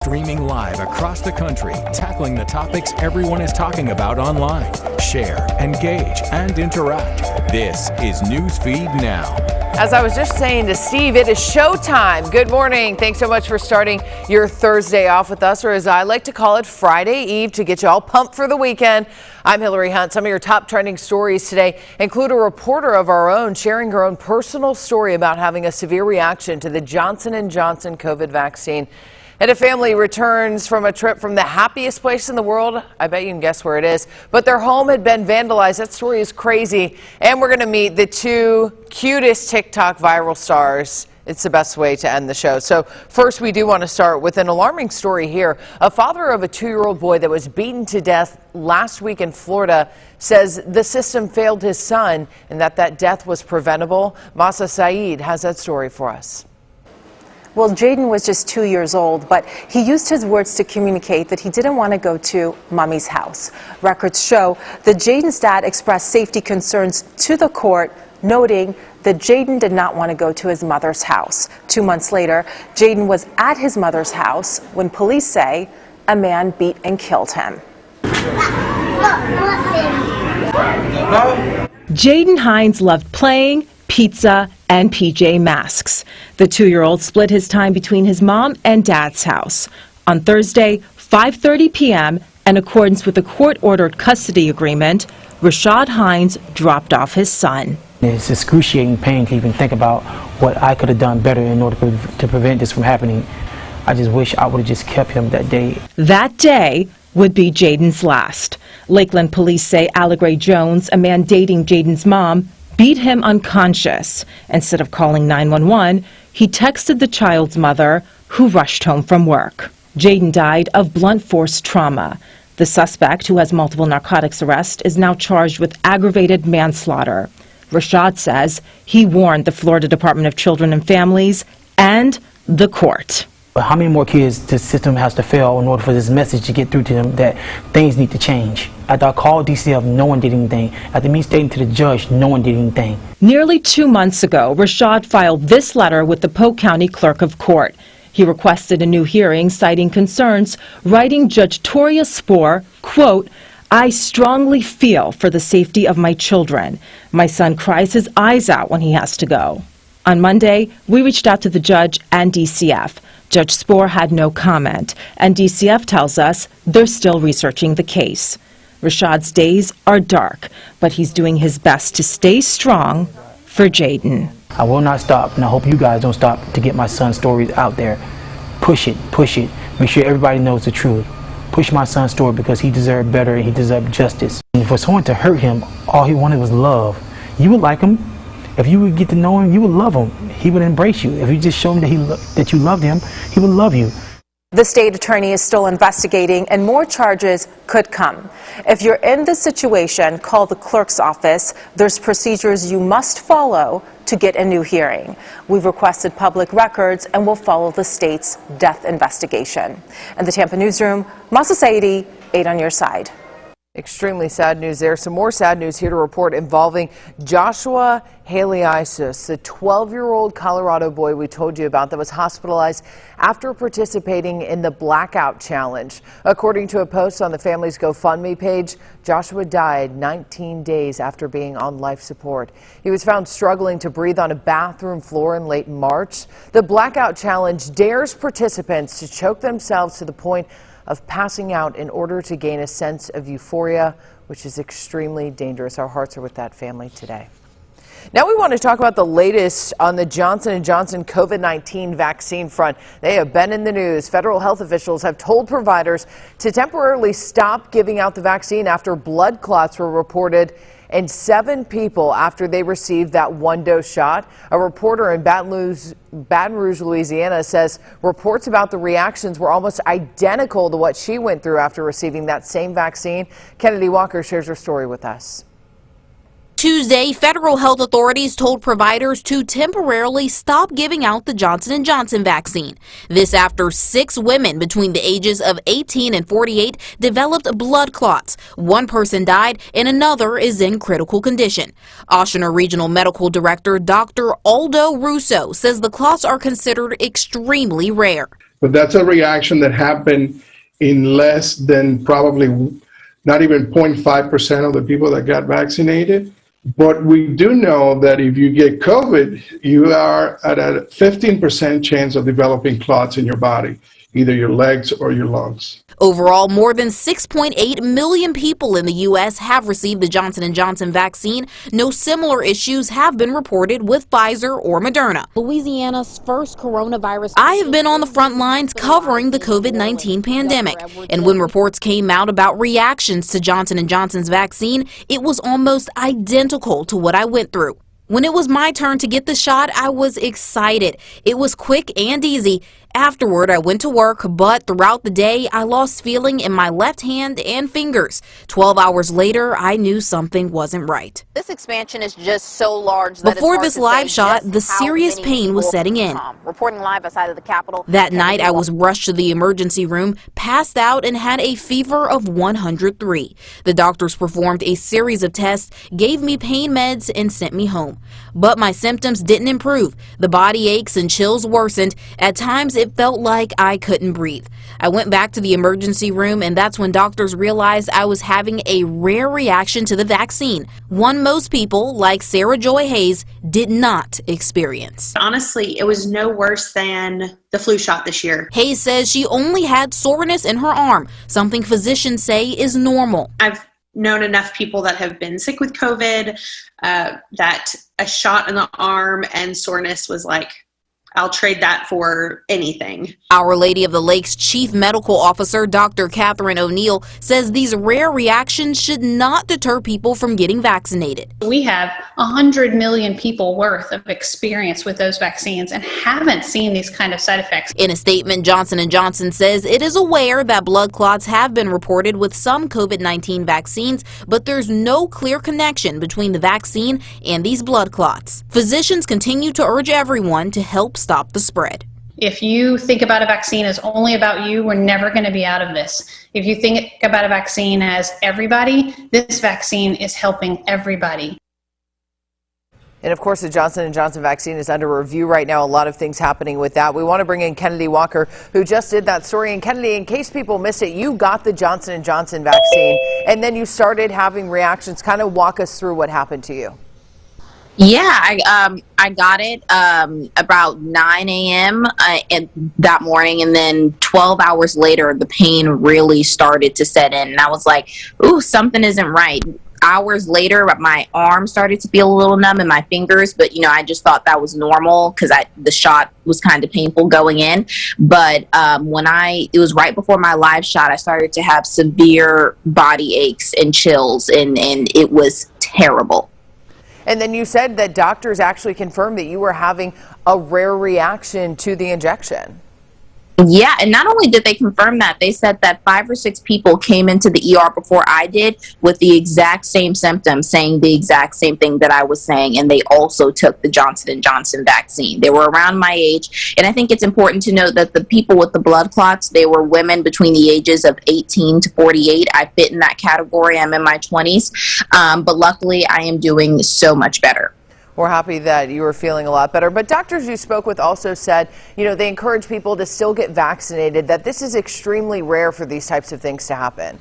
Streaming live across the country, tackling the topics everyone is talking about online. Share, engage, and interact. This is Newsfeed Now. As I was just saying to Steve, it is showtime. Good morning. Thanks so much for starting your Thursday off with us, or as I like to call it, Friday Eve, to get you all pumped for the weekend. I'm Hillary Hunt. Some of your top trending stories today include a reporter of our own sharing her own personal story about having a severe reaction to the Johnson & Johnson COVID vaccine. And a family returns from a trip from the happiest place in the world. I bet you can guess where it is. But their home had been vandalized. That story is crazy. And we're going to meet the two cutest TikTok viral stars. It's the best way to end the show. So first, we do want to start with an alarming story here. A father of a 2-year-old boy that was beaten to death last week in Florida says the system failed his son and that death was preventable. Masa Saeed has that story for us. Well, Jaden was just 2 years old, but he used his words to communicate that he didn't want to go to mommy's house. Records show that Jaden's dad expressed safety concerns to the court, noting that Jaden did not want to go to his mother's house. 2 months later, Jaden was at his mother's house when police say a man beat and killed him. Jaden Hines loved playing, pizza, and PJ Masks. The 2-year-old split his time between his mom and dad's house. On Thursday, 5:30 p.m., in accordance with a court-ordered custody agreement, Rashad Hines dropped off his son. It's excruciating pain to even think about what I could have done better in order to prevent this from happening. I just wish I would have just kept him that day. That day would be Jaden's last. Lakeland police say Allegra Jones, a man dating Jaden's mom, beat him unconscious. Instead of calling 911, he texted the child's mother, who rushed home from work. Jaden died of blunt force trauma. The suspect, who has multiple narcotics arrests, is now charged with aggravated manslaughter. Rashad says he warned the Florida Department of Children and Families and the court. But how many more kids the system has to fail in order for this message to get through to them that things need to change? After I called DCF, no one did anything. After me stating to the judge, no one did anything. Nearly 2 months ago, Rashad filed this letter with the Polk County Clerk of Court. He requested a new hearing, citing concerns, writing Judge Toria Spoor, quote, "I strongly feel for the safety of my children. My son cries his eyes out when he has to go." On Monday, we reached out to the judge and DCF. Judge Spoor had no comment, and DCF tells us they're still researching the case. Rashad's days are dark, but he's doing his best to stay strong for Jaden. I will not stop, and I hope you guys don't stop to get my son's stories out there. Push it, push it. Make sure everybody knows the truth. Push my son's story because he deserved better and he deserved justice. And for someone to hurt him, all he wanted was love. You would like him. If you would get to know him, you would love him. He would embrace you. If you just show him that you loved him, he would love you. The state attorney is still investigating, and more charges could come. If you're in this situation, call the clerk's office. There's procedures you must follow to get a new hearing. We've requested public records and will follow the state's death investigation. In the Tampa newsroom, Masa Saeed, 8 on your side. Extremely sad news there. Some more sad news here to report involving Joshua Haley-Isis, the 12-year-old Colorado boy we told you about that was hospitalized after participating in the Blackout challenge. According to a post on the family's GoFundMe page, Joshua died 19 days after being on life support. He was found struggling to breathe on a bathroom floor in late March. The Blackout challenge dares participants to choke themselves to the point of passing out in order to gain a sense of euphoria, which is extremely dangerous. Our hearts are with that family today. Now we want to talk about the latest on the Johnson & Johnson COVID-19 vaccine front. They have been in the news. Federal health officials have told providers to temporarily stop giving out the vaccine after blood clots were reported in 7 people after they received that 1-dose shot. A reporter in Baton Rouge, Louisiana says reports about the reactions were almost identical to what she went through after receiving that same vaccine. Kennedy Walker shares her story with us. Tuesday, federal health authorities told providers to temporarily stop giving out the Johnson & Johnson vaccine. This after 6 women between the ages of 18 and 48 developed blood clots. One person died and another is in critical condition. Oshner Regional Medical Director Dr. Aldo Russo says the clots are considered extremely rare. But that's a reaction that happened in less than probably not even 0.5% of the people that got vaccinated. But we do know that if you get COVID, you are at a 15% chance of developing clots in your body, either your legs or your lungs. Overall, more than 6.8 million people in the U.S. have received the Johnson & Johnson vaccine. No similar issues have been reported with Pfizer or Moderna. Louisiana's first coronavirus. I have been on the front lines covering the COVID-19 pandemic, and when reports came out about reactions to Johnson & Johnson's vaccine, it was almost identical to what I went through. When it was my turn to get the shot, I was excited. It was quick and easy. Afterward, I went to work, but throughout the day, I lost feeling in my left hand and fingers. 12 hours later, I knew something wasn't right. This expansion is just so large that before this live shot, the serious pain was setting in. Reporting live outside of the Capitol. That night, I was rushed to the emergency room, passed out, and had a fever of 103. The doctors performed a series of tests, gave me pain meds, and sent me home. But my symptoms didn't improve. The body aches and chills worsened. At times, it felt like I couldn't breathe. I went back to the emergency room, and that's when doctors realized I was having a rare reaction to the vaccine, one most people, like Sarah Joy Hayes, did not experience. Honestly, it was no worse than the flu shot this year. Hayes says she only had soreness in her arm, something physicians say is normal. I've known enough people that have been sick with COVID that a shot in the arm and soreness was like, I'll trade that for anything. Our Lady of the Lake's chief medical officer, Dr. Catherine O'Neill, says these rare reactions should not deter people from getting vaccinated. We have 100 million people worth of experience with those vaccines and haven't seen these kind of side effects. In a statement, Johnson & Johnson says it is aware that blood clots have been reported with some COVID-19 vaccines, but there's no clear connection between the vaccine and these blood clots. Physicians continue to urge everyone to help stop the spread. If you think about a vaccine as only about you, we're never going to be out of this. If you think about a vaccine as everybody, this vaccine is helping everybody. And of course, the Johnson & Johnson vaccine is under review right now. A lot of things happening with that. We want to bring in Kennedy Walker, who just did that story. And Kennedy, in case people missed it, you got the Johnson & Johnson vaccine, and then you started having reactions. Kind of walk us through what happened to you. Yeah, I got it about 9 a.m. That morning, and then 12 hours later, the pain really started to set in. And I was like, ooh, something isn't right. Hours later, my arm started to feel a little numb in my fingers, but I just thought that was normal because the shot was kind of painful going in. But it was right before my live shot, I started to have severe body aches and chills, and it was terrible. And then you said that doctors actually confirmed that you were having a rare reaction to the injection. Yeah, and not only did they confirm that, they said that 5 or 6 people came into the ER before I did with the exact same symptoms, saying the exact same thing that I was saying, and they also took the Johnson & Johnson vaccine. They were around my age, and I think it's important to note that the people with the blood clots, they were women between the ages of 18 to 48. I fit in that category. I'm in my 20s, but luckily I am doing so much better. We're happy that you were feeling a lot better. But doctors you spoke with also said, they encourage people to still get vaccinated, that this is extremely rare for these types of things to happen.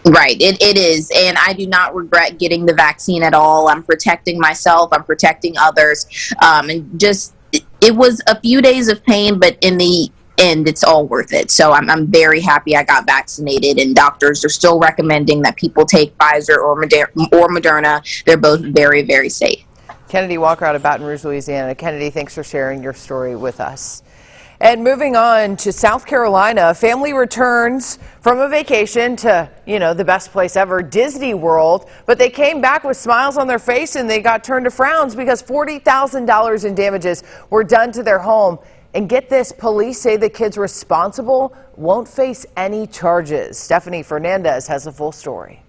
Right, it is. And I do not regret getting the vaccine at all. I'm protecting myself. I'm protecting others. And just, it was a few days of pain, but in the end, it's all worth it. So I'm very happy I got vaccinated, and doctors are still recommending that people take Pfizer or Moderna. They're both very, very safe. Kennedy Walker out of Baton Rouge, Louisiana. Kennedy, thanks for sharing your story with us. And moving on to South Carolina, a family returns from a vacation to, the best place ever, Disney World. But they came back with smiles on their face, and they got turned to frowns because $40,000 in damages were done to their home. And get this, police say the kids responsible won't face any charges. Stephanie Fernandez has the full story.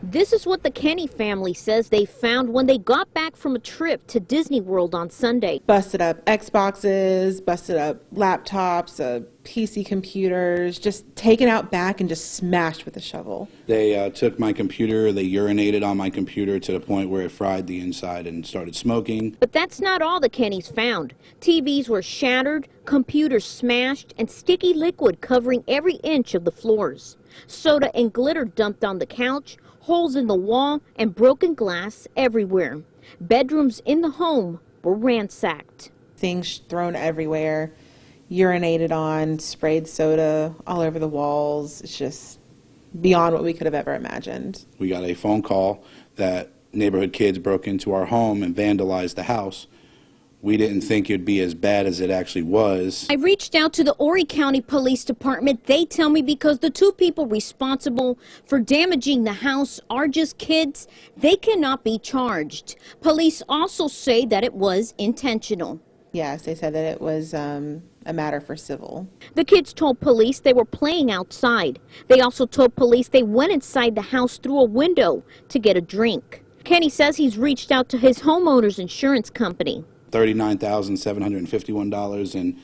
This is what the Kenny family says they found when they got back from a trip to Disney World on Sunday. Busted up Xboxes, busted up laptops, PC computers, just taken out back and just smashed with a shovel. They took my computer, they urinated on my computer to the point where it fried the inside and started smoking. But that's not all the Kennys found. TVs were shattered, computers smashed, and sticky liquid covering every inch of the floors. Soda and glitter dumped on the couch, holes in the wall, and broken glass everywhere. Bedrooms in the home were ransacked. Things thrown everywhere, urinated on, sprayed soda all over the walls. It's just beyond what we could have ever imagined. We got a phone call that neighborhood kids broke into our home and vandalized the house. We didn't think it'd be as bad as it actually was. I reached out to the Horry County Police Department. They tell me because the two people responsible for damaging the house are just kids, they cannot be charged. Police also say that it was intentional. Yes, they said that it was a matter for civil. The kids told police they were playing outside. They also told police they went inside the house through a window to get a drink. Kenny says he's reached out to his homeowner's insurance company. $39,751 in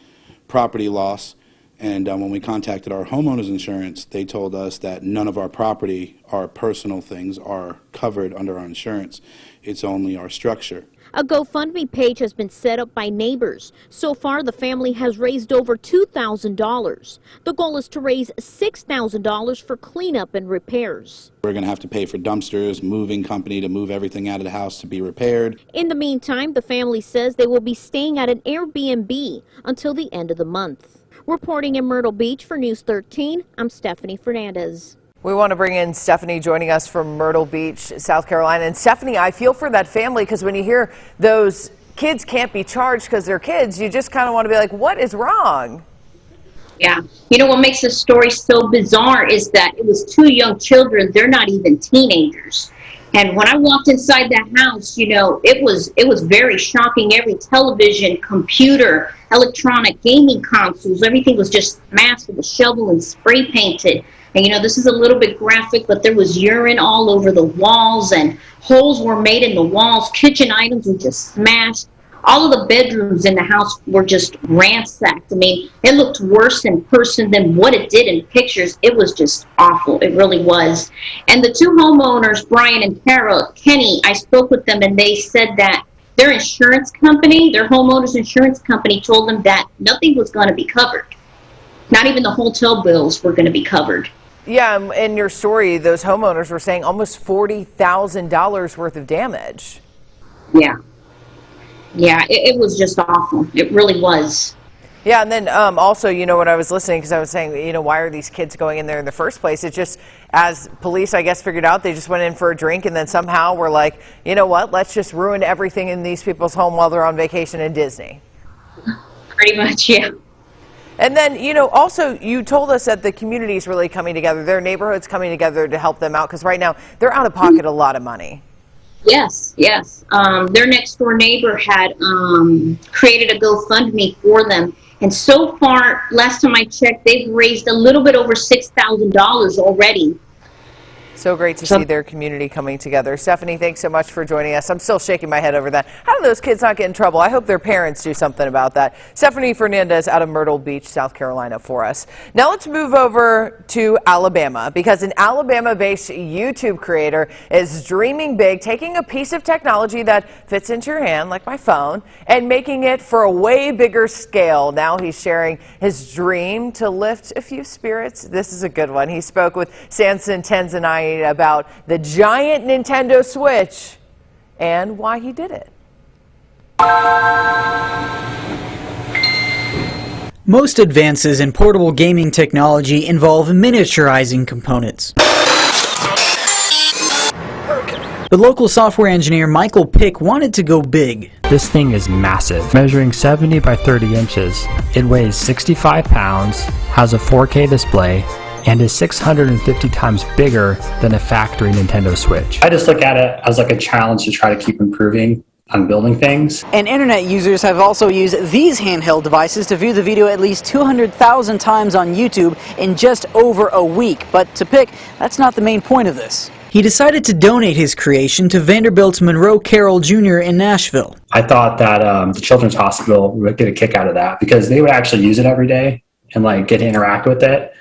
property loss, and when we contacted our homeowners insurance, they told us that none of our property, our personal things, are covered under our insurance. It's only our structure. A GoFundMe page has been set up by neighbors. So far, the family has raised over $2,000. The goal is to raise $6,000 for cleanup and repairs. We're going to have to pay for dumpsters, moving company to move everything out of the house to be repaired. In the meantime, the family says they will be staying at an Airbnb until the end of the month. Reporting in Myrtle Beach for News 13, I'm Stephanie Fernandez. We want to bring in Stephanie joining us from Myrtle Beach, South Carolina. And Stephanie, I feel for that family because when you hear those kids can't be charged because they're kids, you just kind of want to be like, what is wrong? Yeah. You know what makes this story so bizarre is that it was two young children. They're not even teenagers. And when I walked inside that house, you know, it was very shocking. Every television, computer, electronic, gaming consoles, everything was just smashed with a shovel and spray painted. And, you know, this is a little bit graphic, but there was urine all over the walls and holes were made in the walls. Kitchen items were just smashed. All of the bedrooms in the house were just ransacked. I mean, it looked worse in person than what it did in pictures. It was just awful. It really was. And the two homeowners, Brian and Tara Kenny, I spoke with them and they said that their insurance company, their homeowners insurance company, told them that nothing was going to be covered. Not even the hotel bills were going to be covered. Yeah, in your story, those homeowners were saying almost $40,000 worth of damage. Yeah. Yeah, it was just awful. It really was. Yeah, and then also, you know, when I was listening, because I was saying, you know, why are these kids going in there in the first place? It's just, as police, I guess, figured out, they just went in for a drink and then somehow were like, you know what, let's just ruin everything in these people's home while they're on vacation in Disney. Pretty much, yeah. And then, you know, also you told us that the community is really coming together. Their neighborhood's coming together to help them out because right now they're out of pocket a lot of money. Yes, yes. Their next door neighbor had created a GoFundMe for them. And so far, last time I checked, they've raised a little bit over $6,000 already. So great to see their community coming together. Stephanie, thanks so much for joining us. I'm still shaking my head over that. How do those kids not get in trouble? I hope their parents do something about that. Stephanie Fernandez out of Myrtle Beach, South Carolina for us. Now let's move over to Alabama because an Alabama-based YouTube creator is dreaming big, taking a piece of technology that fits into your hand, like my phone, and making it for a way bigger scale. Now he's sharing his dream to lift a few spirits. This is a good one. He spoke with Samson Tanzanite about the giant Nintendo Switch and why he did it. Most advances in portable gaming technology involve miniaturizing components. But local software engineer Michael Pick wanted to go big. This thing is massive, measuring 70 by 30 inches. It weighs 65 pounds, has a 4K display, and is 650 times bigger than a factory Nintendo Switch. I just look at it as like a challenge to try to keep improving on building things. And internet users have also used these handheld devices to view the video at least 200,000 times on YouTube in just over a week. But to Pick, that's not the main point of this. He decided to donate his creation to Vanderbilt's Monroe Carroll Jr. in Nashville. I thought that the Children's Hospital would get a kick out of that because they would actually use it every day and like get to interact with it.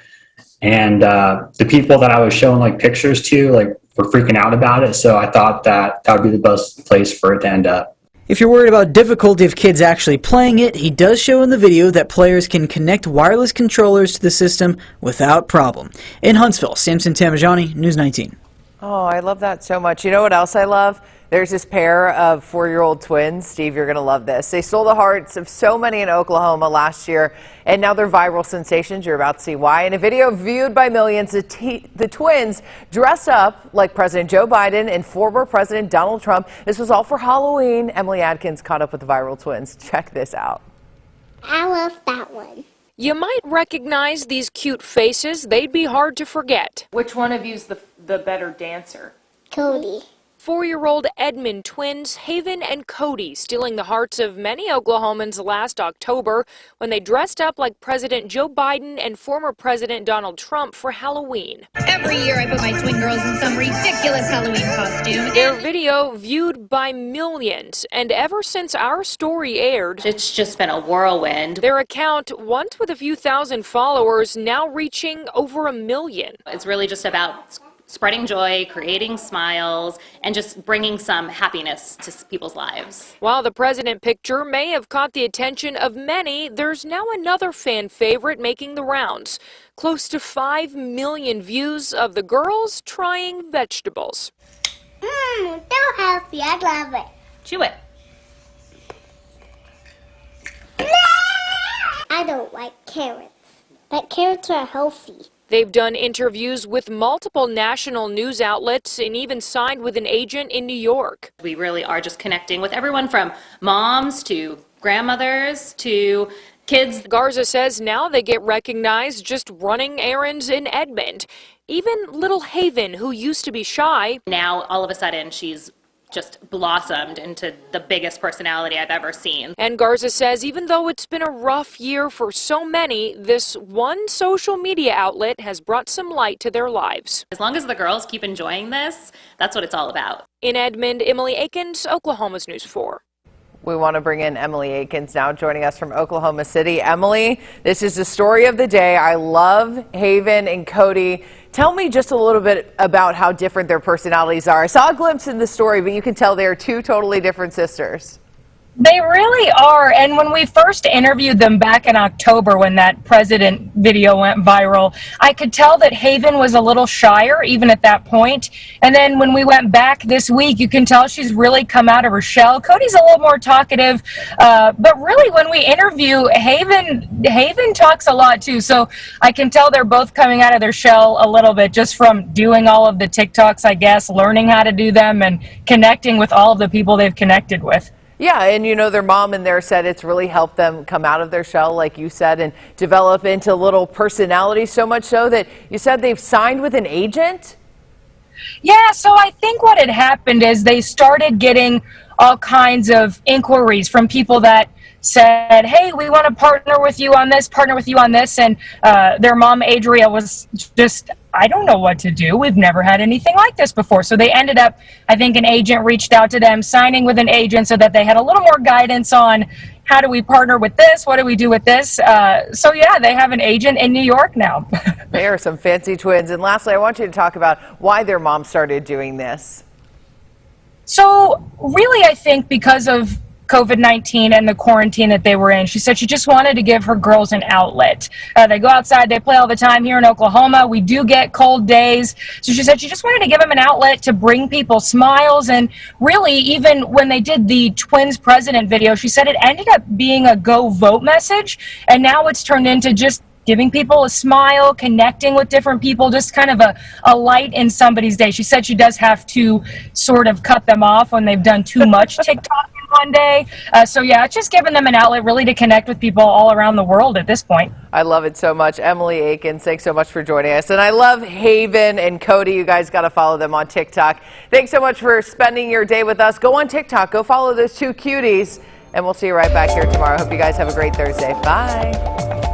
And the people that I was showing like pictures to like were freaking out about it. So I thought that that would be the best place for it to end up. If you're worried about difficulty of kids actually playing it, he does show in the video that players can connect wireless controllers to the system without problem. In Huntsville, Samson Tamajani, News 19. Oh, I love that so much. You know what else I love? There's this pair of 4-year-old twins. Steve, you're going to love this. They stole the hearts of so many in Oklahoma last year, and now they're viral sensations. You're about to see why. In a video viewed by millions, the twins dressed up like President Joe Biden and former President Donald Trump. This was all for Halloween. Emily Adkins caught up with the viral twins. Check this out. I love that one. You might recognize these cute faces. They'd be hard to forget. Which one of you's the better dancer? Cody. 4-year-old Edmond twins, Haven and Cody, stealing the hearts of many Oklahomans last October when they dressed up like President Joe Biden and former President Donald Trump for Halloween. Every year I put my twin girls in some ridiculous Halloween costume. Their video viewed by millions, and ever since our story aired, It's just been a whirlwind. their account, once with a few thousand followers, now reaching over 1 million. It's really just about spreading joy, creating smiles, and just bringing some happiness to people's lives. While the president picture may have caught the attention of many, there's now another fan favorite making the rounds. Close to 5 million views of the girls trying vegetables. So healthy. I love it. Chew it. I don't like carrots, but carrots are healthy. They've done interviews with multiple national news outlets and even signed with an agent in New York. We really are just connecting with everyone from moms to grandmothers to kids. Garza says now they get recognized just running errands in Edmond. Even little Haven, who used to be shy, now all of a sudden she's just blossomed into the biggest personality I've ever seen. And Garza says even though it's been a rough year for so many, this one social media outlet has brought some light to their lives. As long as the girls keep enjoying this, that's what it's all about. In Edmond, Emily Akins, Oklahoma's News 4. We want to bring in Emily Akins now, joining us from Oklahoma City. Emily, this is the story of the day. I love Haven and Cody. Tell me just a little bit about how different their personalities are. I saw a glimpse in the story, but you can tell they are two totally different sisters. They really are, and when we first interviewed them back in October when that president video went viral, I could tell that Haven was a little shyer even at that point. And then when we went back this week, you can tell she's really come out of her shell. Cody's a little more talkative, but really when we interview Haven talks a lot too, so I can tell they're both coming out of their shell a little bit just from doing all of the TikToks, I guess, learning how to do them and connecting with all of the people they've connected with. Yeah, and you know, their mom in there said it's really helped them come out of their shell, like you said, and develop into little personalities, so much so that you said they've signed with an agent? Yeah, so I think what had happened is they started getting all kinds of inquiries from people that said, hey, we want to partner with you on this, and their mom, Adria, was just, I don't know what to do. We've never had anything like this before. So they ended up, I think an agent reached out to them, signing with an agent so that they had a little more guidance on how do we partner with this, what do we do with this. So yeah, they have an agent in New York now. They are some fancy twins. And lastly, I want you to talk about why their mom started doing this. So really, I think because of COVID-19 and the quarantine that they were in. She said she just wanted to give her girls an outlet. They go outside, they play all the time here in Oklahoma. We do get cold days. So she said she just wanted to give them an outlet to bring people smiles. And really, even when they did the twins president video, she said it ended up being a go vote message. And now it's turned into just giving people a smile, connecting with different people, just kind of a light in somebody's day. She said she does have to sort of cut them off when they've done too much TikTok in one day. So yeah, it's just giving them an outlet really to connect with people all around the world at this point. I love it so much. Emily Akins, thanks so much for joining us. And I love Haven and Cody. You guys got to follow them on TikTok. Thanks so much for spending your day with us. Go on TikTok. Go follow those two cuties. And we'll see you right back here tomorrow. Hope you guys have a great Thursday. Bye.